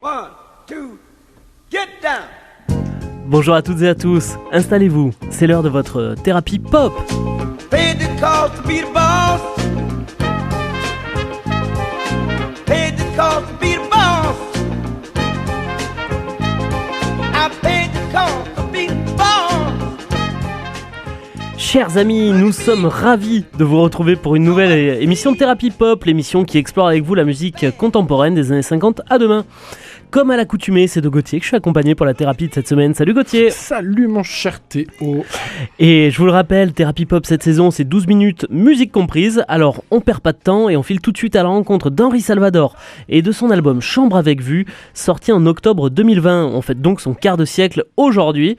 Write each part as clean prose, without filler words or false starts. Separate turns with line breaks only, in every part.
One, two, get down.
Bonjour à toutes et à tous, installez-vous, c'est l'heure de votre thérapie pop.
Paid the cost to be the boss. Paid the cost to be the boss. I paid the cost to be the boss.
Chers amis, nous sommes ravis de vous retrouver pour une nouvelle émission de Thérapie Pop, l'émission qui explore avec vous la musique contemporaine des années 50 à demain. Comme à l'accoutumée, c'est de Gauthier que je suis accompagné pour la thérapie de cette semaine. Salut Gauthier.
Salut mon cher Théo.
Et je vous le rappelle, Thérapie Pop cette saison, c'est 12 minutes, musique comprise. Alors on perd pas de temps et on file tout de suite à la rencontre d'Henri Salvador et de son album Chambre avec vue, sorti en octobre 2020. On fête donc son quart de siècle aujourd'hui.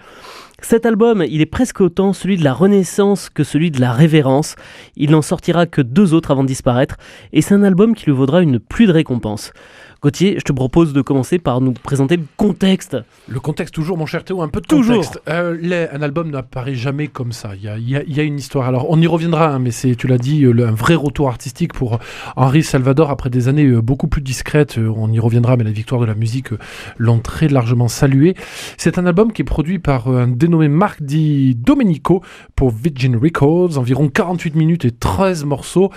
Cet album, il est presque autant celui de la Renaissance que celui de la Révérence. Il n'en sortira que 2 autres avant de disparaître, et c'est un album qui lui vaudra une pluie de récompenses. Gauthier, je te propose de commencer par nous présenter le contexte.
Le contexte toujours, mon cher Théo, un peu de
Toujours.
contexte. Un album n'apparaît jamais comme ça. Il y a une histoire. Alors, on y reviendra, hein, mais c'est, tu l'as dit, un vrai retour artistique pour Henri Salvador après des années beaucoup plus discrètes. On y reviendra, mais la victoire de la musique l'ont très largement salué. C'est un album qui est produit par un dénommé Mark Di Domenico pour Virgin Records. Environ 48 minutes et 13 morceaux,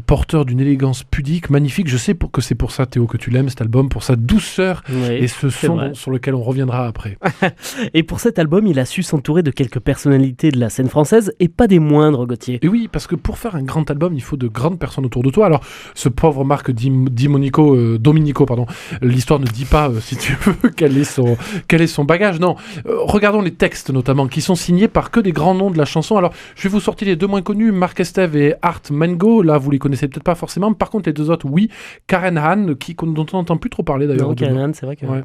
porteurs d'une élégance pudique, magnifique. Je sais que c'est pour ça, Théo, que tu l'aimes, cet album, pour sa douceur et ce son sur lequel on reviendra après.
Et pour cet album, il a su s'entourer de quelques personnalités de la scène française et pas des moindres, Gauthier.
Et oui, parce que pour faire un grand album, il faut de grandes personnes autour de toi. Alors, ce pauvre Marc Domenico, l'histoire ne dit pas, si tu veux, quel est son bagage. Non, regardons les textes notamment, qui sont signés par que des grands noms de la chanson. Alors, je vais vous sortir les 2 moins connus, Marc Estève et Art Mengo. Là, vous les connaissez peut-être pas forcément. Par contre, les 2 autres, oui. Karen Hahn, dont on n'entend plus trop parler d'ailleurs.
Non, Karen Hahn, c'est vrai que...
Ouais.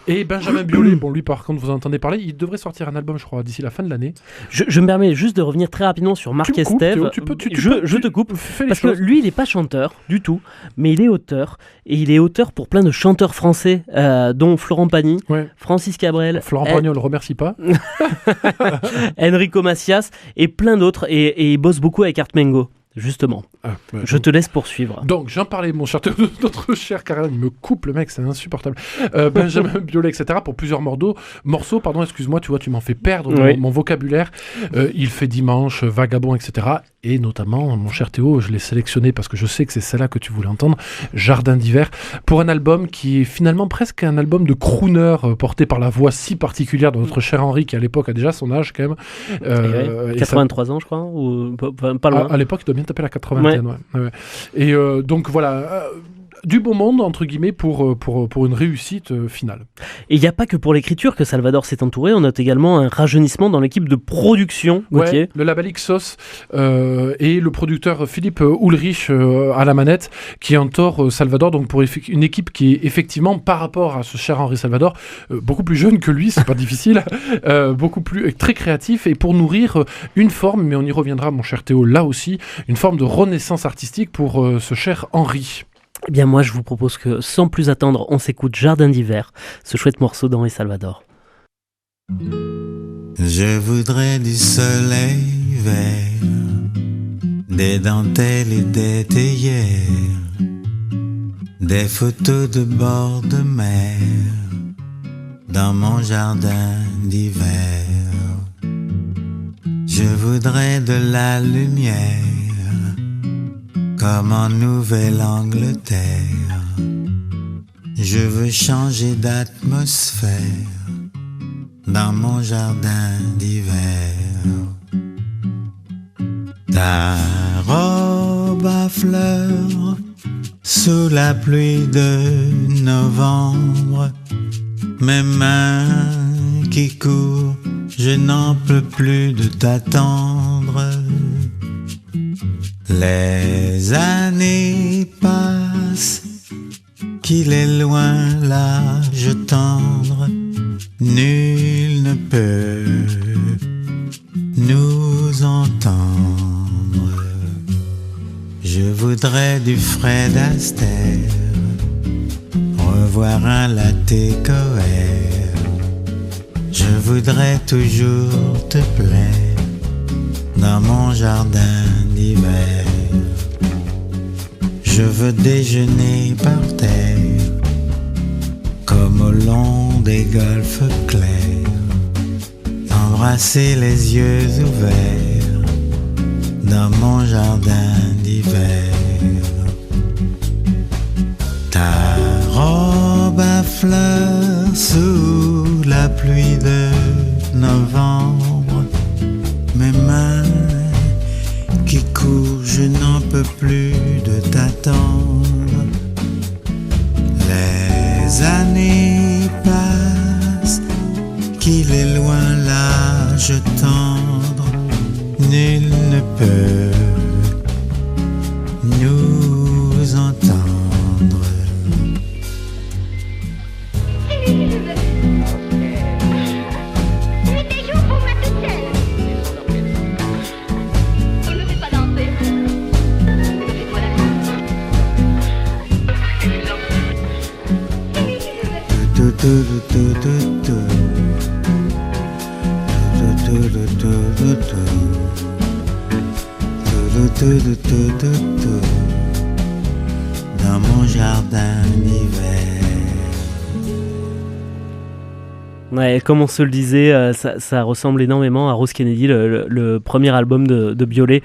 Et Benjamin Biolay, bon, lui, par contre, vous en entendez parler. Il devrait sortir un album, je crois, d'ici la fin de l'année.
Je me permets juste de revenir très rapidement sur Marc Estève. Je te coupe, parce que lui, il n'est pas chanteur du tout, mais il est auteur. Et il est auteur pour plein de chanteurs français, dont Florent Pagny, Francis Cabrel.
Florent Pagny, on le remercie pas.
Enrico Macias et plein d'autres. Et il bosse beaucoup avec Art Mengo. Justement, je te laisse poursuivre.
Donc, j'en parlais, mon cher, notre cher Karen, il me coupe le mec, c'est insupportable. Benjamin Biolay, etc. pour plusieurs morceaux, excuse-moi, tu vois, tu m'en fais perdre mon vocabulaire. Il fait Dimanche, Vagabond, etc. Et notamment, mon cher Théo, je l'ai sélectionné parce que je sais que c'est celle-là que tu voulais entendre, Jardin d'hiver, pour un album qui est finalement presque un album de crooner porté par la voix si particulière de notre cher Henri, qui à l'époque a déjà son âge quand même.
83 ans, je crois, ou pas loin.
À l'époque, il doit bien taper la 80. Ouais. Et donc voilà, du beau monde entre guillemets pour une réussite finale.
Et il n'y a pas que pour l'écriture que Salvador s'est entouré, on note également un rajeunissement dans l'équipe de production. Gauthier.
Le label Ixos et le producteur Philippe Ulrich à la manette qui entoure Salvador, donc pour une équipe qui est effectivement par rapport à ce cher Henri Salvador beaucoup plus jeune que lui, c'est pas difficile, beaucoup plus très créatif et pour nourrir une forme, mais on y reviendra mon cher Théo là aussi, une forme de renaissance artistique pour ce cher Henri.
Eh bien moi je vous propose que sans plus attendre, on s'écoute Jardin d'hiver, ce chouette morceau d'Henri Salvador.
Je voudrais du soleil vert, des dentelles et des théières, des photos de bord de mer, dans mon jardin d'hiver. Je voudrais de la lumière, comme en Nouvelle-Angleterre. Je veux changer d'atmosphère dans mon jardin d'hiver. Ta robe à fleurs sous la pluie de novembre, mes mains qui courent, je n'en peux plus de t'attendre. Les années passent, qu'il est loin l'âge tendre, nul ne peut nous entendre. Je voudrais du Fred Astaire, revoir un latte coère. Je voudrais toujours te plaire dans mon jardin d'hiver. Je veux déjeuner par terre, comme au long des golfes clairs, t'embrasser les yeux ouverts dans mon jardin d'hiver. Ta robe à fleurs sous la pluie de novembre, mes mains qui courent, je n'en peux plus de t'attendre. Les années passent, qu'il est loin l'âge tendre, nul ne peut nous entendre. Dans mon jardin d'hiver.
Ouais, comme on se le disait, ça ressemble énormément à Rose Kennedy, le premier album de Biolay.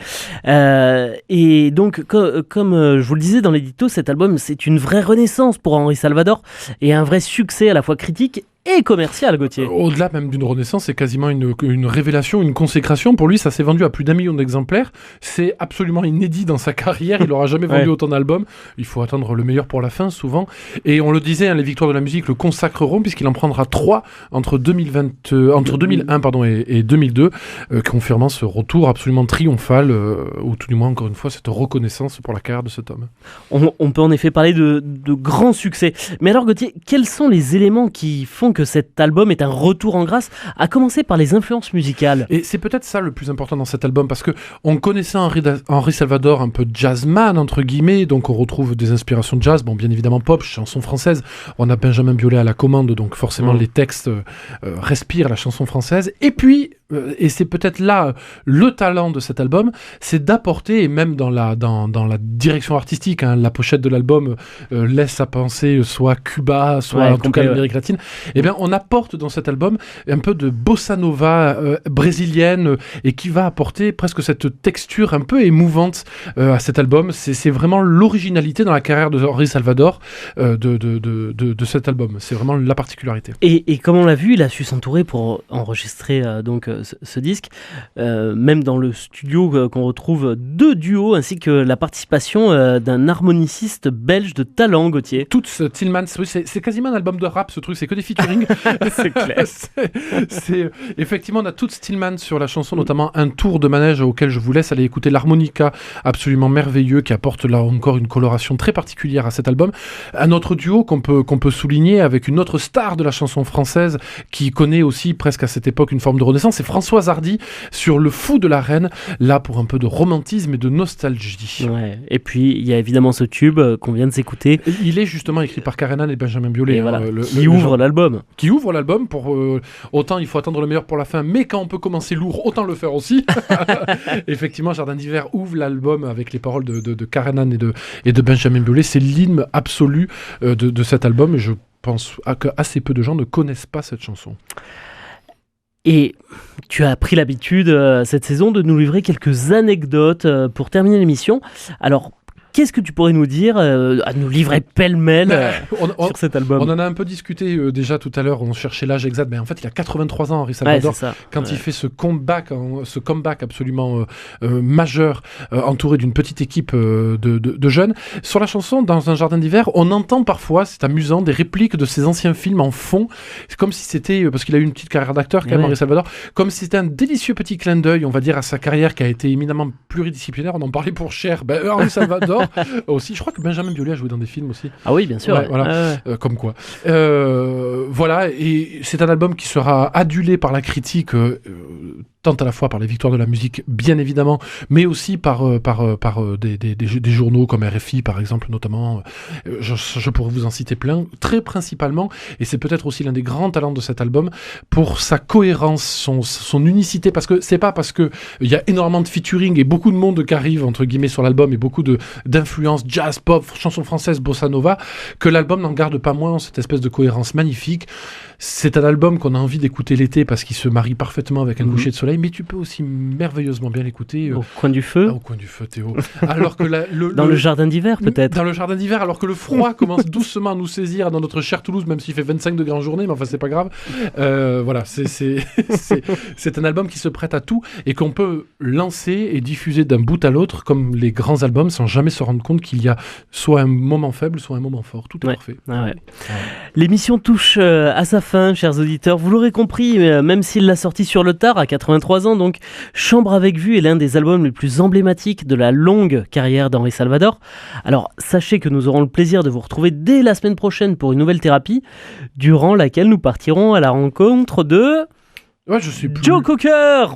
Et donc, comme je vous le disais dans l'édito, cet album, c'est une vraie renaissance pour Henri Salvador et un vrai succès à la fois critique et commercial, Gauthier.
Au-delà même d'une renaissance, c'est quasiment une révélation, une consécration. Pour lui, ça s'est vendu à plus d'1 million d'exemplaires. C'est absolument inédit dans sa carrière. Il n'aura jamais vendu autant d'albums. Il faut attendre le meilleur pour la fin, souvent. Et on le disait, les victoires de la musique le consacreront, puisqu'il en prendra 3 entre 2001 et 2002, confirmant ce retour absolument triomphal, ou tout du moins, encore une fois, cette reconnaissance pour la carrière de cet homme.
On peut en effet parler de grands succès. Mais alors, Gauthier, quels sont les éléments qui font que cet album est un retour en grâce, à commencer par les influences musicales?
Et c'est peut-être ça le plus important dans cet album, parce que on connaissait Henri Salvador un peu jazzman, entre guillemets, donc on retrouve des inspirations de jazz, bon, bien évidemment pop, chansons françaises, on a Benjamin Biolay à la commande, donc forcément les textes respirent la chanson française, et puis, et c'est peut-être là le talent de cet album, c'est d'apporter, et même dans la direction artistique, la pochette de l'album laisse à penser soit Cuba, soit en tout cas l'Amérique latine, et bien on apporte dans cet album un peu de bossa nova brésilienne, et qui va apporter presque cette texture un peu émouvante à cet album. C'est vraiment l'originalité dans la carrière de Henri Salvador de cet album. C'est vraiment la particularité.
Et comme on l'a vu, il a su s'entourer pour enregistrer ce disque. Même dans le studio qu'on retrouve 2 duos ainsi que la participation d'un harmoniciste belge de talent, Gauthier.
Toots Tillmans, oui, c'est quasiment un album de rap, ce truc, c'est que des featuring.
C'est clair.
Effectivement, on a Toots Tillmans sur la chanson, notamment Un tour de manège, auquel je vous laisse aller écouter l'harmonica absolument merveilleux qui apporte là encore une coloration très particulière à cet album. Un autre duo qu'on peut souligner avec une autre star de la chanson française qui connaît aussi presque à cette époque une forme de renaissance, c'est Françoise Hardy sur Le Fou de la Reine, là pour un peu de romantisme et de nostalgie.
Ouais. Et puis il y a évidemment ce tube qu'on vient de s'écouter.
Il est justement écrit par Karen Anne et Benjamin Biolay.
Et voilà, qui ouvre l'album.
Qui ouvre l'album pour autant il faut attendre le meilleur pour la fin, mais quand on peut commencer lourd, autant le faire aussi. Effectivement, Jardin d'hiver ouvre l'album avec les paroles de Karen Anne et de Benjamin Biolay. C'est l'hymne absolu de cet album, et je pense que assez peu de gens ne connaissent pas cette chanson.
Et tu as pris l'habitude cette saison de nous livrer quelques anecdotes pour terminer l'émission. Alors, qu'est-ce que tu pourrais nous dire, à nous livrer pêle-mêle sur cet album?
On en a un peu discuté déjà tout à l'heure, on cherchait l'âge exact, mais en fait il a 83 ans, Henri Salvador, quand il fait ce comeback absolument majeur, entouré d'une petite équipe de jeunes. Sur la chanson, dans Un jardin d'hiver, on entend parfois, c'est amusant, des répliques de ses anciens films en fond, c'est comme si c'était, parce qu'il a eu une petite carrière d'acteur quand même, Henri Salvador, comme si c'était un délicieux petit clin d'œil, on va dire, à sa carrière qui a été éminemment pluridisciplinaire. On en parlait pour Cher, Henri Salvador aussi, je crois que Benjamin Biolay a joué dans des films aussi.
Ah oui, bien sûr.
Voilà. Comme quoi. Voilà, et c'est un album qui sera adulé par la critique tant à la fois par les victoires de la musique, bien évidemment, mais aussi par des journaux comme RFI, par exemple, notamment. Je pourrais vous en citer plein, très principalement, et c'est peut-être aussi l'un des grands talents de cet album, pour sa cohérence, son unicité, parce que c'est pas parce que il y a énormément de featuring et beaucoup de monde qui arrive, entre guillemets, sur l'album, et beaucoup d'influences jazz, pop, chansons françaises, bossa nova, que l'album n'en garde pas moins cette espèce de cohérence magnifique. C'est un album qu'on a envie d'écouter l'été parce qu'il se marie parfaitement avec un coucher de soleil, mais tu peux aussi merveilleusement bien l'écouter
au coin du feu.
Au coin du feu, Théo. Alors que
dans le jardin d'hiver, peut-être.
Dans le jardin d'hiver, alors que le froid commence doucement à nous saisir dans notre chère Toulouse, même s'il fait 25 degrés en journée, mais enfin c'est pas grave. Voilà, c'est un album qui se prête à tout et qu'on peut lancer et diffuser d'un bout à l'autre comme les grands albums sans jamais se rendre compte qu'il y a soit un moment faible, soit un moment fort. Tout est parfait.
Ah ouais. L'émission touche à sa fin, chers auditeurs. Vous l'aurez compris, même s'il l'a sorti sur le tard, à 83 ans, donc Chambre avec vue est l'un des albums les plus emblématiques de la longue carrière d'Henri Salvador. Alors, sachez que nous aurons le plaisir de vous retrouver dès la semaine prochaine pour une nouvelle thérapie, durant laquelle nous partirons à la rencontre de...
Ouais, je suis plus...
Joe Cocker.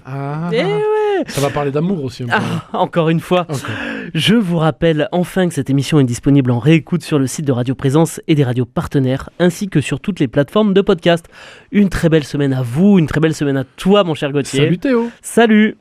Eh ouais. Ça va parler d'amour aussi.
Encore une fois.
Encore.
Je vous rappelle enfin que cette émission est disponible en réécoute sur le site de Radio Présence et des radios partenaires, ainsi que sur toutes les plateformes de podcast. Une très belle semaine à vous, une très belle semaine à toi, mon cher Gauthier.
Salut Théo.
Salut.